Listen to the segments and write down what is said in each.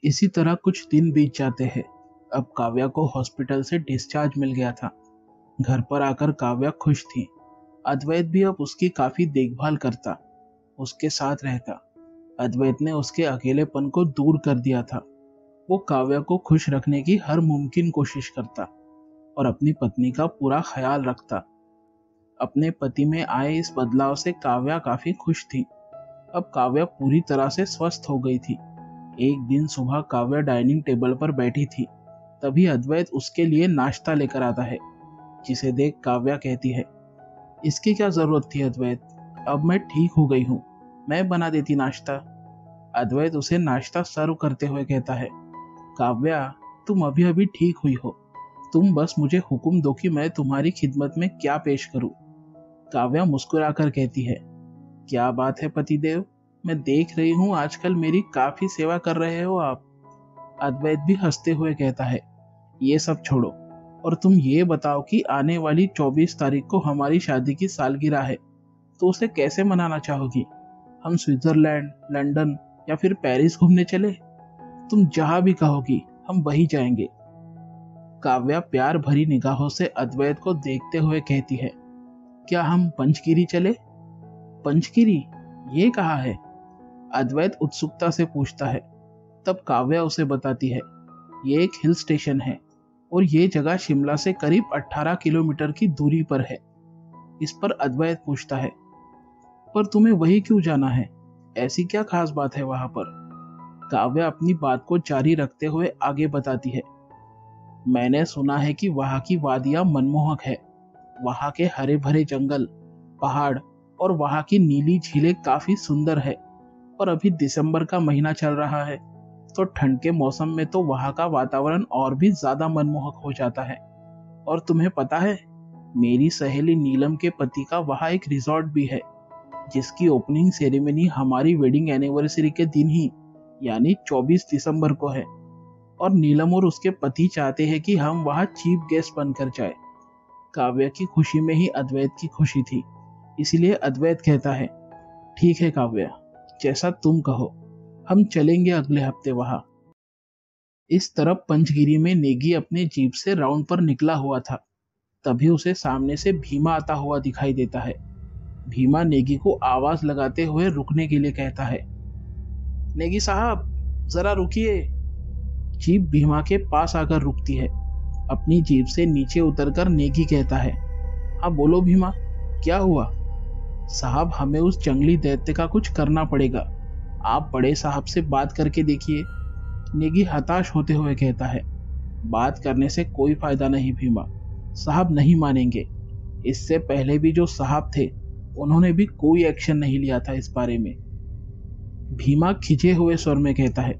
इसी तरह कुछ दिन बीत जाते हैं। अब काव्या को हॉस्पिटल से डिस्चार्ज मिल गया था। घर पर आकर काव्या खुश थी। अद्वैत भी अब उसकी काफी देखभाल करता, उसके साथ रहता। अद्वैत ने उसके अकेलेपन को दूर कर दिया था। वो काव्या को खुश रखने की हर मुमकिन कोशिश करता और अपनी पत्नी का पूरा ख्याल रखता। अपने पति में आए इस बदलाव से काव्या काफी खुश थी। अब काव्या पूरी तरह से स्वस्थ हो गई थी। एक दिन सुबह काव्या डाइनिंग टेबल पर बैठी थी, तभी अद्वैत उसके लिए नाश्ता लेकर आता है, जिसे देख काव्या कहती है, इसकी क्या जरूरत थी अद्वैत, अब मैं ठीक हो गई हूँ, मैं बना देती नाश्ता। अद्वैत उसे नाश्ता सर्व करते हुए कहता है, काव्या तुम अभी अभी ठीक हुई हो, तुम बस मुझे हुक्म दो कि मैं तुम्हारी खिदमत में क्या पेश करूं। काव्या मुस्कुराकर कहती है, क्या बात है पतिदेव, मैं देख रही हूँ आजकल मेरी काफी सेवा कर रहे हो आप। अद्वैत भी हंसते हुए कहता है, ये सब छोड़ो और तुम ये बताओ कि आने वाली 24 तारीख को हमारी शादी की सालगिरह है, तो उसे कैसे मनाना चाहोगी? हम स्विट्जरलैंड, लंदन या फिर पेरिस घूमने चले? तुम जहां भी कहोगी हम वहीं जाएंगे। काव्या प्यार भरी निगाहों से अद्वैत को देखते हुए कहती है, क्या हम पंचगिरी चले? पंचगिरी, ये कहाँ है? अद्वैत उत्सुकता से पूछता है। तब काव्या उसे बताती है, ये एक हिल स्टेशन है और ये जगह शिमला से करीब 18 किलोमीटर की दूरी पर है। इस पर अद्वैत पूछता है, पर तुम्हें वही क्यों जाना है? ऐसी क्या खास बात है वहां पर? काव्या अपनी बात को जारी रखते हुए आगे बताती है, मैंने सुना है कि वहां की वादियां मनमोहक है। वहां के हरे भरे जंगल, पहाड़ और वहां की नीली झीलें काफी सुंदर है। और अभी दिसंबर का महीना चल रहा है, तो ठंड के मौसम में तो वहां का वातावरण और भी ज्यादा मनमोहक हो जाता है। और तुम्हें पता है, मेरी सहेली नीलम के पति का वहां एक रिजॉर्ट भी है, जिसकी ओपनिंग सेरेमनी हमारी वेडिंग एनिवर्सरी के दिन ही यानी 24 दिसंबर को है। और नीलम और उसके पति चाहते हैं कि हम वहां चीफ गेस्ट बनकर जाए। काव्या की खुशी में ही अद्वैत की खुशी थी, इसलिए अद्वैत कहता है, ठीक है काव्या, जैसा तुम कहो, हम चलेंगे अगले हफ्ते वहां। इस तरफ पंचगिरी में नेगी अपने जीप से राउंड पर निकला हुआ था। तभी उसे सामने से भीमा आता हुआ दिखाई देता है। भीमा नेगी को आवाज लगाते हुए रुकने के लिए कहता है, नेगी साहब जरा रुकिए। जीप भीमा के पास आकर रुकती है। अपनी जीप से नीचे उतरकर नेगी कहता है, हाँ बोलो भीमा, क्या हुआ? साहब हमें उस जंगली दैत्य का कुछ करना पड़ेगा, आप बड़े साहब से बात करके देखिए। नेगी हताश होते हुए कहता है, बात करने से कोई फायदा नहीं भीमा, साहब नहीं मानेंगे। इससे पहले भी जो साहब थे उन्होंने भी कोई एक्शन नहीं लिया था इस बारे में। भीमा खिंचे हुए स्वर में कहता है,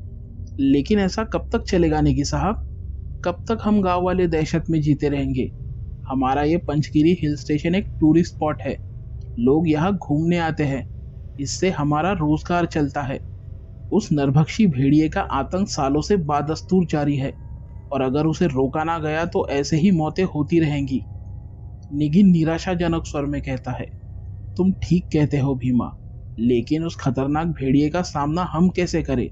लेकिन ऐसा कब तक चलेगा नेगी साहब? कब तक हम गांव वाले दहशत में जीते रहेंगे? हमारा ये पंचगिरी हिल स्टेशन एक टूरिस्ट स्पॉट है, लोग यहाँ घूमने आते हैं, इससे हमारा रोजगार चलता है। उस नरभक्षी भेड़िए का आतंक सालों से बादस्तूर जारी है और अगर उसे रोका ना गया तो ऐसे ही मौतें होती रहेंगी। नेगी निराशाजनक स्वर में कहता है, तुम ठीक कहते हो भीमा, लेकिन उस खतरनाक भेड़िए का सामना हम कैसे करें?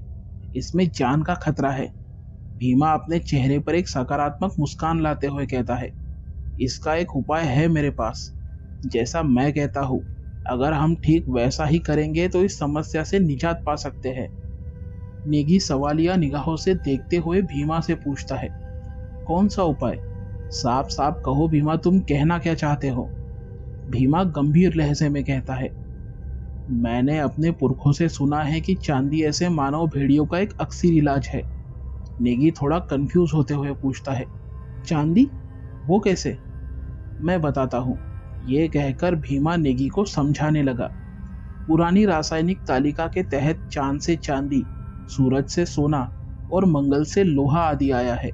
इसमें जान का खतरा है। भीमा अपने चेहरे पर एक सकारात्मक मुस्कान लाते हुए कहता है, इसका एक उपाय है मेरे पास। जैसा मैं कहता हूँ, अगर हम ठीक वैसा ही करेंगे तो इस समस्या से निजात पा सकते हैं। नेगी सवालिया निगाहों से देखते हुए भीमा से पूछता है, कौन सा उपाय? साफ साफ कहो भीमा, तुम कहना क्या चाहते हो? भीमा गंभीर लहजे में कहता है, मैंने अपने पुरखों से सुना है कि चांदी ऐसे मानव भेड़ियों का एक अक्सर इलाज है। नेगी थोड़ा कंफ्यूज होते हुए पूछता है, चांदी? वो कैसे? मैं बताता हूँ, ये कहकर भीमा नेगी को समझाने लगा। पुरानी रासायनिक तालिका के तहत चांद से चांदी, सूरज से सोना और मंगल से लोहा आदि आया है।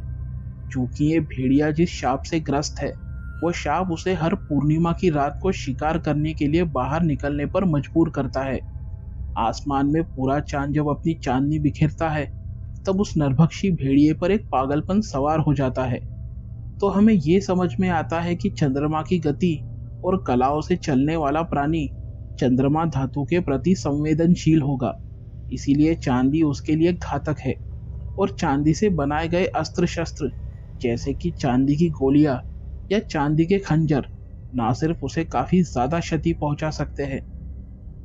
चूंकि ये भेड़िया जिस शाप से ग्रस्त है, वो शाप उसे हर पूर्णिमा की रात को शिकार करने के लिए बाहर निकलने पर मजबूर करता है। आसमान में पूरा चांद जब अपनी चांदनी बिखेरता है, तब उस नरभक्षी भेड़िए पर एक पागलपन सवार हो जाता है। तो हमें ये समझ में आता है कि चंद्रमा की गति और कलाओं से चलने वाला प्राणी चंद्रमा धातु के प्रति संवेदनशील होगा, इसीलिए चांदी उसके लिए घातक है। और चांदी से बनाए गए अस्त्र शस्त्र जैसे कि चांदी की गोलियां या चांदी के खंजर ना सिर्फ उसे काफी ज्यादा क्षति पहुंचा सकते हैं,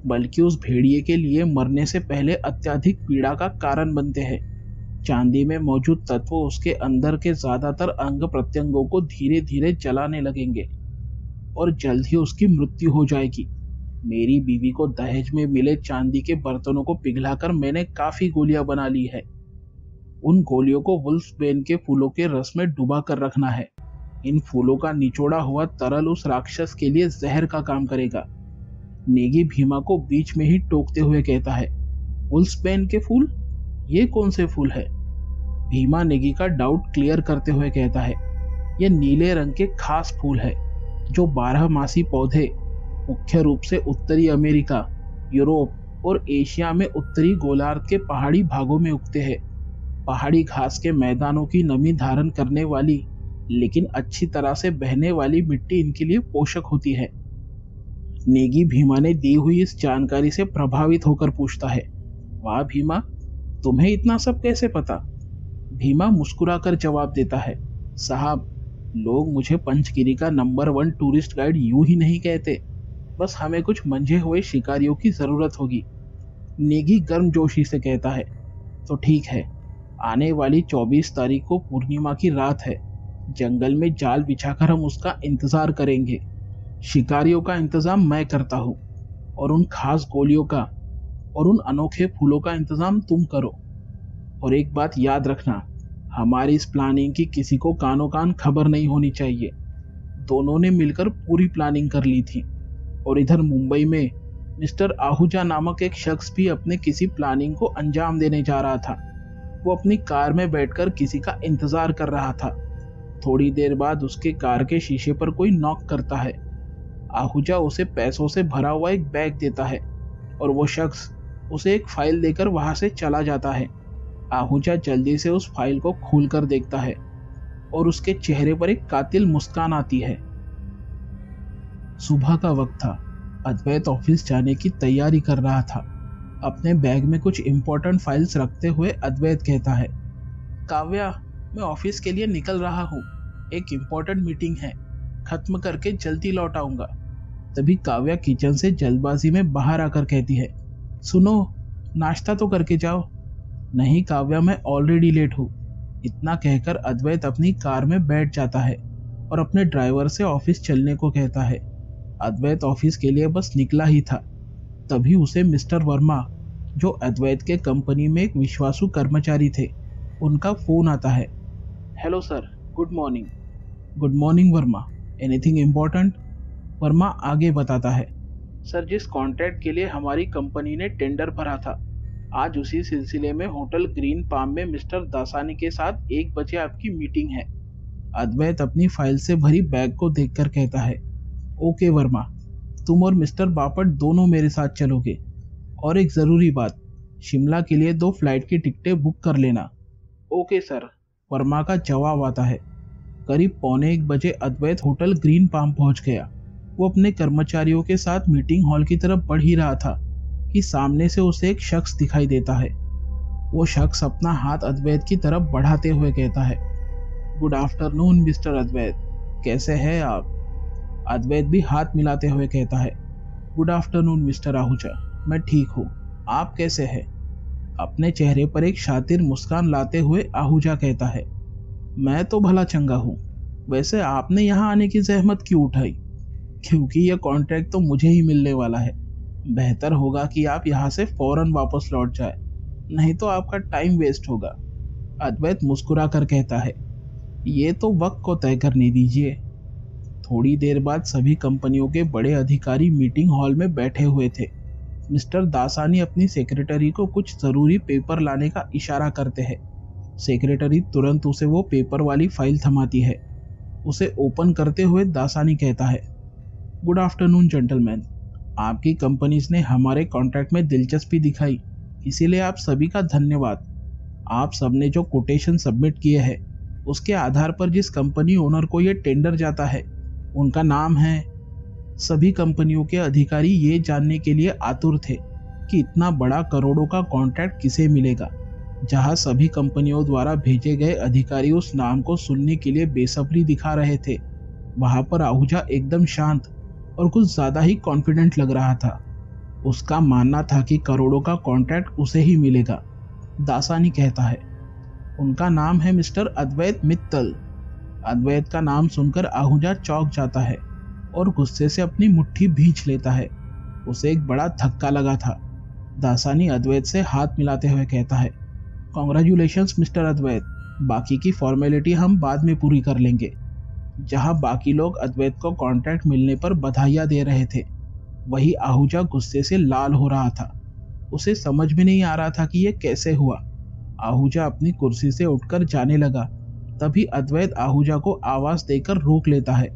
बल्कि उस भेड़िए के लिए मरने से पहले अत्यधिक पीड़ा का कारण बनते हैं। चांदी में मौजूद तत्व उसके अंदर के ज्यादातर अंग प्रत्यंगों को धीरे धीरे जलाने लगेंगे और जल्द ही उसकी मृत्यु हो जाएगी। मेरी बीवी को दहेज में मिले चांदी के बर्तनों को पिघलाकर मैंने काफी गोलियां बना ली है। उन गोलियों को वुल्फबेन के फूलों के रस में डुबा कर रखना है। इन फूलों का निचोड़ा हुआ तरल उस राक्षस के लिए जहर का काम करेगा। नेगी भीमा को बीच में ही टोकते हुए कहता है, वुल्फबेन के फूल? ये कौन से फूल है? भीमा नेगी का डाउट क्लियर करते हुए कहता है, ये नीले रंग के खास फूल है जो 12 मासी पौधे मुख्य रूप से उत्तरी अमेरिका, यूरोप और एशिया में उत्तरी गोलार्ध के पहाड़ी भागों में उगते हैं। पहाड़ी घास के मैदानों की नमी धारण करने वाली लेकिन अच्छी तरह से बहने वाली मिट्टी इनके लिए पोषक होती है। नेगी भीमा ने दी हुई इस जानकारी से प्रभावित होकर पूछता है, वाह भीमा, तुम्हें इतना सब कैसे पता? भीमा मुस्कुराकर जवाब देता है, साहब, लोग मुझे पंचगिरी का नंबर 1 टूरिस्ट गाइड यूं ही नहीं कहते, बस हमें कुछ मंझे हुए शिकारियों की जरूरत होगी। नेगी गर्मजोशी से कहता है, तो ठीक है, आने वाली 24 तारीख को पूर्णिमा की रात है। जंगल में जाल बिछाकर हम उसका इंतजार करेंगे। शिकारियों का इंतजाम मैं करता हूँ और उन खास गोलियों का और उन अनोखे फूलों का इंतजाम तुम करो। और एक बात याद रखना, हमारी इस प्लानिंग की किसी को कानो कान खबर नहीं होनी चाहिए। दोनों ने मिलकर पूरी प्लानिंग कर ली थी। और इधर मुंबई में मिस्टर आहूजा नामक एक शख्स भी अपने किसी प्लानिंग को अंजाम देने जा रहा था। वो अपनी कार में बैठकर किसी का इंतजार कर रहा था। थोड़ी देर बाद उसके कार के शीशे पर कोई नॉक करता है। आहूजा उसे पैसों से भरा हुआ एक बैग देता है और वो शख्स उसे एक फाइल देकर वहां से चला जाता है। आहूजा जल्दी से उस फाइल को खोलकर देखता है और उसके चेहरे पर एक कातिल मुस्कान आती है। सुबह का वक्त था। अद्वैत ऑफिस जाने की तैयारी कर रहा था। अपने बैग में कुछ इंपॉर्टेंट फाइल्स रखते हुए अद्वैत कहता है, काव्या, मैं ऑफिस के लिए निकल रहा हूँ। एक इम्पोर्टेंट मीटिंग है, खत्म करके जल्दी लौट आऊंगा। तभी काव्या किचन से जल्दबाजी में बाहर आकर कहती है, सुनो, नाश्ता तो करके जाओ। नहीं काव्या, मैं ऑलरेडी लेट हूँ। इतना कहकर अद्वैत अपनी कार में बैठ जाता है और अपने ड्राइवर से ऑफिस चलने को कहता है। अद्वैत ऑफिस के लिए बस निकला ही था, तभी उसे मिस्टर वर्मा, जो अद्वैत के कंपनी में एक विश्वासु कर्मचारी थे, उनका फोन आता है। Hello sir, good morning. Good morning Verma, anything important? Verma आगे बताता है, सर, जिस कॉन्ट्रैक्ट के लिए हमारी कंपनी ने टेंडर भरा था, आज उसी सिलसिले में होटल ग्रीन पाम में मिस्टर दासानी के साथ 1 बजे आपकी मीटिंग है। अद्वैत अपनी फाइल से भरी बैग को देखकर कहता है, ओके वर्मा, तुम और मिस्टर बापट दोनों मेरे साथ चलोगे। और एक जरूरी बात, शिमला के लिए 2 फ्लाइट की टिकटें बुक कर लेना। ओके सर, वर्मा का जवाब आता है। करीब 1:45 अद्वैत होटल ग्रीन पाम पहुंच गया। वो अपने कर्मचारियों के साथ मीटिंग हॉल की तरफ बढ़ ही रहा था कि सामने से उसे एक शख्स दिखाई देता है। वो शख्स अपना हाथ अद्वैत की तरफ बढ़ाते हुए कहता है, गुड आफ्टरनून मिस्टर अद्वैत, कैसे हैं आप? अद्वैत भी हाथ मिलाते हुए कहता है, गुड आफ्टरनून मिस्टर आहूजा, मैं ठीक हूँ, आप कैसे हैं? अपने चेहरे पर एक शातिर मुस्कान लाते हुए आहूजा कहता है, मैं तो भला चंगा हूँ। वैसे आपने यहाँ आने की जहमत क्यों उठाई? क्योंकि यह कॉन्ट्रैक्ट तो मुझे ही मिलने वाला है। बेहतर होगा कि आप यहाँ से फौरन वापस लौट जाए, नहीं तो आपका टाइम वेस्ट होगा। अद्वैत मुस्कुरा कर कहता है, ये तो वक्त को तय करने दीजिए। थोड़ी देर बाद सभी कंपनियों के बड़े अधिकारी मीटिंग हॉल में बैठे हुए थे। मिस्टर दासानी अपनी सेक्रेटरी को कुछ जरूरी पेपर लाने का इशारा करते हैं। सेक्रेटरी तुरंत उसे वो पेपर वाली फाइल थमाती है। उसे ओपन करते हुए दासानी कहता है, गुड आफ्टरनून जेंटलमैन, आपकी कंपनीज ने हमारे कॉन्ट्रैक्ट में दिलचस्पी दिखाई, इसीलिए आप सभी का धन्यवाद। आप सबने जो कोटेशन सबमिट किए हैं, उसके आधार पर जिस कंपनी ओनर को ये टेंडर जाता है, उनका नाम है। सभी कंपनियों के अधिकारी ये जानने के लिए आतुर थे कि इतना बड़ा करोड़ों का कॉन्ट्रैक्ट किसे मिलेगा। जहां सभी कंपनियों द्वारा भेजे गए अधिकारी उस नाम को सुनने के लिए बेसब्री दिखा रहे थे, वहां पर आहूजा एकदम शांत और कुछ ज्यादा ही कॉन्फिडेंट लग रहा था। उसका मानना था कि करोड़ों का कॉन्ट्रैक्ट उसे ही मिलेगा। दासानी कहता है, उनका नाम है मिस्टर अद्वैत मित्तल। अद्वैत का नाम सुनकर आहूजा चौंक जाता है और गुस्से से अपनी मुट्ठी भींच लेता है। उसे एक बड़ा धक्का लगा था। दासानी अद्वैत से हाथ मिलाते हुए कहता है, कॉन्ग्रेचुलेशंस मिस्टर अद्वैत, बाकी की फॉर्मेलिटी हम बाद में पूरी कर लेंगे। जहां बाकी लोग अद्वैत को कॉन्ट्रैक्ट मिलने पर बधाइयां दे रहे थे, वही आहूजा गुस्से से लाल हो रहा था। उसे समझ में नहीं आ रहा था कि यह कैसे हुआ। आहूजा अपनी कुर्सी से उठकर जाने लगा, तभी अद्वैत आहूजा को आवाज देकर रोक लेता है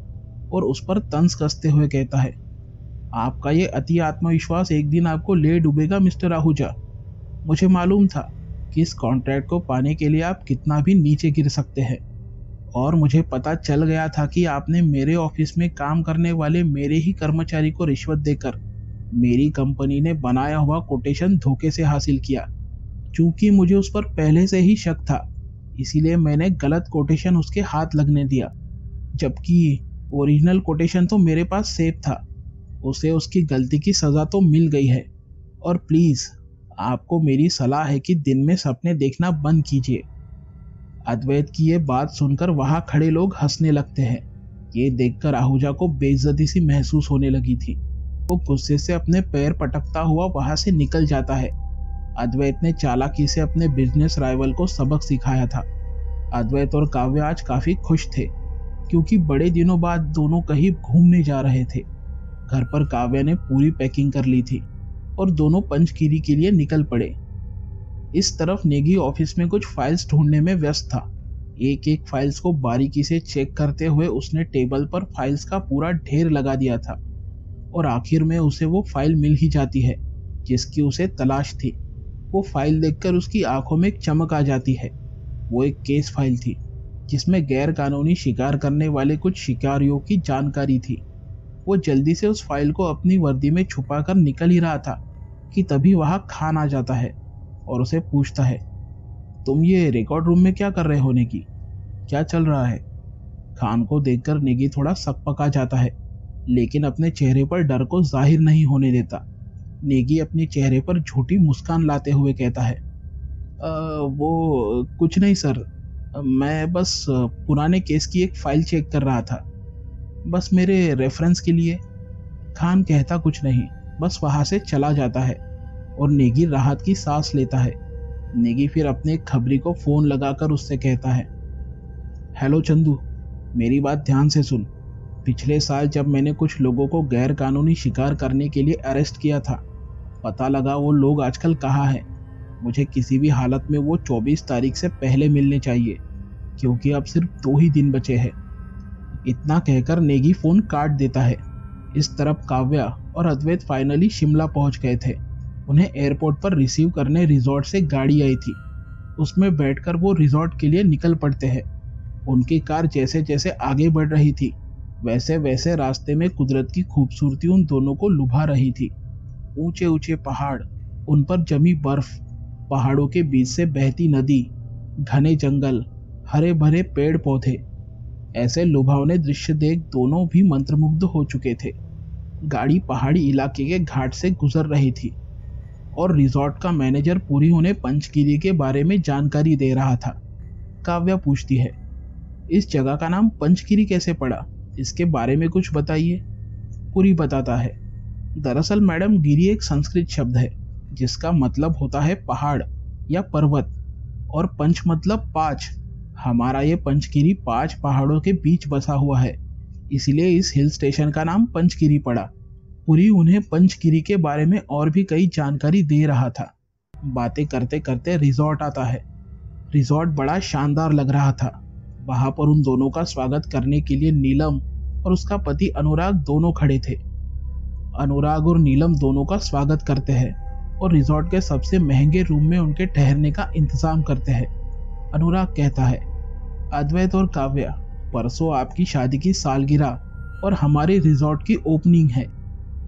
और उस पर तंज कसते हुए कहता है, आपका ये अति आत्मविश्वास एक दिन आपको ले डूबेगा मिस्टर आहूजा। मुझे मालूम था कि इस कॉन्ट्रैक्ट को पाने के लिए आप कितना भी नीचे गिर सकते हैं, और मुझे पता चल गया था कि आपने मेरे ऑफिस में काम करने वाले मेरे ही कर्मचारी को रिश्वत देकर मेरी कंपनी ने बनाया हुआ कोटेशन धोखे से हासिल किया। चूंकि मुझे उस पर पहले से ही शक था, इसीलिए मैंने गलत कोटेशन उसके हाथ लगने दिया, जबकि ओरिजिनल कोटेशन तो मेरे पास सेफ था। उसे उसकी गलती की सजा तो मिल गई है, और प्लीज आपको मेरी सलाह है कि दिन में सपने देखना बंद कीजिए। अद्वैत की ये बात सुनकर वहां खड़े लोग हंसने लगते हैं। ये देखकर आहूजा को बेइज्जती सी महसूस होने लगी थी। वो गुस्से से अपने पैर पटकता हुआ वहां से निकल जाता है। अद्वैत ने चालाकी से अपने बिजनेस राइवल को सबक सिखाया था। अद्वैत और काव्या आज काफी खुश थे, क्योंकि बड़े दिनों बाद दोनों कहीं घूमने जा रहे थे। घर पर काव्या ने पूरी पैकिंग कर ली थी और दोनों पंचकीरी के लिए निकल पड़े। इस तरफ नेगी ऑफिस में कुछ फाइल्स ढूंढने में व्यस्त था। एक एक फाइल्स को बारीकी से चेक करते हुए उसने टेबल पर फाइल्स का पूरा ढेर लगा दिया था, और आखिर में उसे वो फाइल मिल ही जाती है जिसकी उसे तलाश थी। वो फाइल देखकर उसकी आंखों में एक चमक आ जाती है। वो एक केस फाइल थी जिसमें गैर कानूनी शिकार करने वाले कुछ शिकारियों की जानकारी थी। वो जल्दी से उस फाइल को अपनी वर्दी में छुपाकर निकल ही रहा था कि तभी वहां खान आ जाता है और उसे पूछता है, तुम ये रिकॉर्ड रूम में क्या कर रहे हो नेगी? क्या चल रहा है? खान को देखकर नेगी थोड़ा सकपका जाता है, लेकिन अपने चेहरे पर डर को जाहिर नहीं होने देता। नेगी अपने चेहरे पर झूठी मुस्कान लाते हुए कहता है, वो कुछ नहीं सर, मैं बस पुराने केस की एक फाइल चेक कर रहा था, बस मेरे रेफरेंस के लिए। खान कहता कुछ नहीं, बस वहां से चला जाता है और नेगी राहत की सांस लेता है। नेगी फिर अपने खबरी को फोन लगाकर उससे कहता है, हेलो चंदू, मेरी बात ध्यान से सुन। पिछले साल जब मैंने कुछ लोगों को गैर कानूनी शिकार करने के लिए अरेस्ट किया था, पता लगा वो लोग आजकल कहाँ हैं। मुझे किसी भी हालत में वो 24 तारीख से पहले मिलने चाहिए, क्योंकि अब सिर्फ 2 ही दिन बचे हैं। इतना कहकर नेगी फोन काट देता है। इस तरफ काव्या और अद्वैत फाइनली शिमला पहुंच गए थे। उन्हें एयरपोर्ट पर रिसीव करने रिजॉर्ट से गाड़ी आई थी। उसमें बैठकर वो रिजॉर्ट के लिए निकल पड़ते हैं। उनकी कार जैसे जैसे आगे बढ़ रही थी, वैसे वैसे रास्ते में कुदरत की खूबसूरती उन दोनों को लुभा रही थी। ऊंचे ऊंचे पहाड़, उन पर जमी बर्फ, पहाड़ों के बीच से बहती नदी, घने जंगल, हरे भरे पेड़ पौधे, ऐसे लुभावने दृश्य देख दोनों भी मंत्रमुग्ध हो चुके थे। गाड़ी पहाड़ी इलाके के घाट से गुजर रही थी और रिजॉर्ट का मैनेजर पूरी उन्हें पंचगिरी के बारे में जानकारी दे रहा था। काव्या पूछती है, इस जगह का नाम पंचगिरी कैसे पड़ा? इसके बारे में कुछ बताइए। पूरी बताता है, दरअसल मैडम, गिरी एक संस्कृत शब्द है जिसका मतलब होता है पहाड़ या पर्वत, और पंच मतलब 5। हमारा ये पंचगिरी 5 पहाड़ों के बीच बसा हुआ है, इसलिए इस हिल स्टेशन का नाम पंचगिरी पड़ा। पुरी उन्हें पंचगिरी के बारे में और भी कई जानकारी दे रहा था। बातें करते करते रिजॉर्ट आता है। रिजॉर्ट बड़ा शानदार लग रहा था। वहां पर उन दोनों का स्वागत करने के लिए नीलम और उसका पति अनुराग दोनों खड़े थे। अनुराग और नीलम दोनों का स्वागत करते हैं और रिजॉर्ट के सबसे महंगे रूम में उनके ठहरने का इंतजाम करते हैं। अनुराग कहता है, अद्वैत और काव्या, परसों आपकी शादी की सालगिरह और हमारे रिजॉर्ट की ओपनिंग है।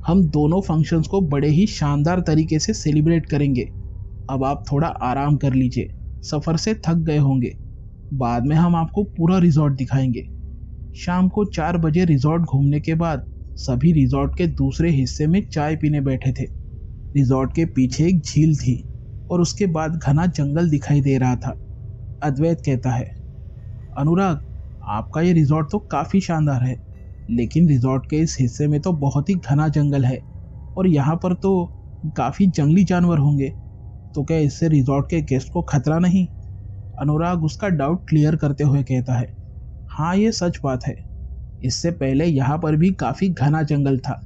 हम दोनों फंक्शंस को बड़े ही शानदार तरीके से सेलिब्रेट करेंगे। अब आप थोड़ा आराम कर लीजिए सफर से थक गए होंगे। बाद में हम आपको पूरा रिजॉर्ट दिखाएंगे। शाम को 4 बजे रिजॉर्ट घूमने के बाद सभी रिजॉर्ट के दूसरे हिस्से में चाय पीने बैठे थे। रिजॉर्ट के पीछे एक झील थी और उसके बाद घना जंगल दिखाई दे रहा था। अद्वैत कहता है, अनुराग, आपका ये रिजॉर्ट तो काफी शानदार है, लेकिन रिजॉर्ट के इस हिस्से में तो बहुत ही घना जंगल है और यहाँ पर तो काफी जंगली जानवर होंगे, तो क्या इससे रिजॉर्ट के गेस्ट को खतरा नहीं? अनुराग उसका डाउट क्लियर करते हुए कहता है, हाँ ये सच बात है। इससे पहले यहाँ पर भी काफी घना जंगल था,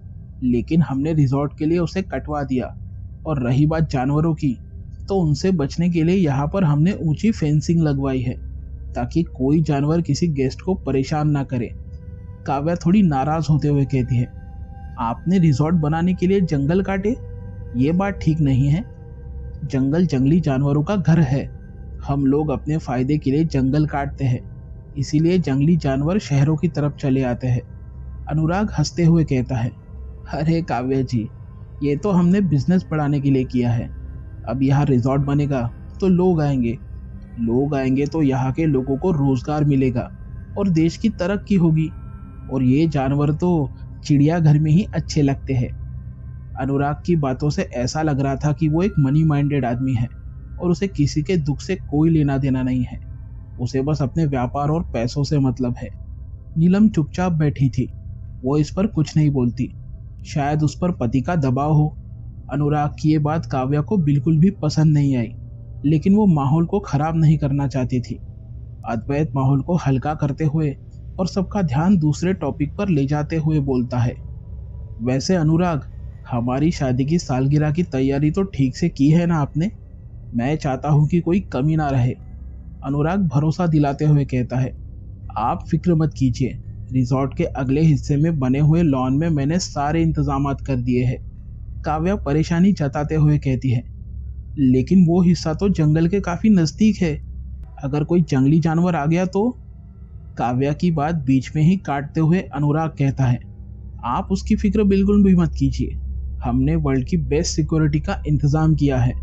लेकिन हमने रिजॉर्ट के लिए उसे कटवा दिया। और रही बात जानवरों की, तो उनसे बचने के लिए यहाँ पर हमने ऊंची फेंसिंग लगवाई है, ताकि कोई जानवर किसी गेस्ट को परेशान ना करे। काव्या थोड़ी नाराज होते हुए कहती है, आपने रिजॉर्ट बनाने के लिए जंगल काटे? ये बात ठीक नहीं है। जंगल जंगली जानवरों का घर है। हम लोग अपने फायदे के लिए जंगल काटते हैं, इसीलिए जंगली जानवर शहरों की तरफ चले आते हैं। अनुराग हंसते हुए कहता है, अरे काव्या जी, ये तो हमने बिजनेस बढ़ाने के लिए किया है। अब यहाँ रिजॉर्ट बनेगा तो लोग आएंगे तो यहाँ के लोगों को रोजगार मिलेगा और देश की तरक्की होगी। और ये जानवर तो चिड़ियाघर में ही अच्छे लगते हैं। अनुराग की बातों से ऐसा लग रहा था कि वो एक मनी माइंडेड आदमी है और उसे किसी के दुख से कोई लेना देना नहीं है। उसे बस अपने व्यापार और पैसों से मतलब है। नीलम चुपचाप बैठी थी। वो इस पर कुछ नहीं बोलती। शायद उस पर पति का दबाव हो। अनुराग की ये बात काव्या को बिल्कुल भी पसंद नहीं आई, लेकिन वो माहौल को खराब नहीं करना चाहती थी। अद्वैत माहौल को हल्का करते हुए और सबका ध्यान दूसरे टॉपिक पर ले जाते हुए बोलता है, वैसे अनुराग, हमारी शादी की सालगिरह की तैयारी तो ठीक से की है ना आपने? मैं चाहता हूँ कि कोई कमी ना रहे। अनुराग भरोसा दिलाते हुए कहता है, आप फिक्र मत कीजिए। रिजॉर्ट के अगले हिस्से में बने हुए लॉन में मैंने सारे इंतजामात कर दिए हैं। काव्या परेशानी जताते हुए कहती है, लेकिन वो हिस्सा तो जंगल के काफी नजदीक है। अगर कोई जंगली जानवर आ गया तो? काव्या की बात बीच में ही काटते हुए अनुराग कहता है, आप उसकी फिक्र बिल्कुल भी मत कीजिए। हमने वर्ल्ड की बेस्ट सिक्योरिटी का इंतजाम किया है।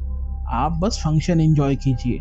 आप बस फंक्शन एंजॉय कीजिए।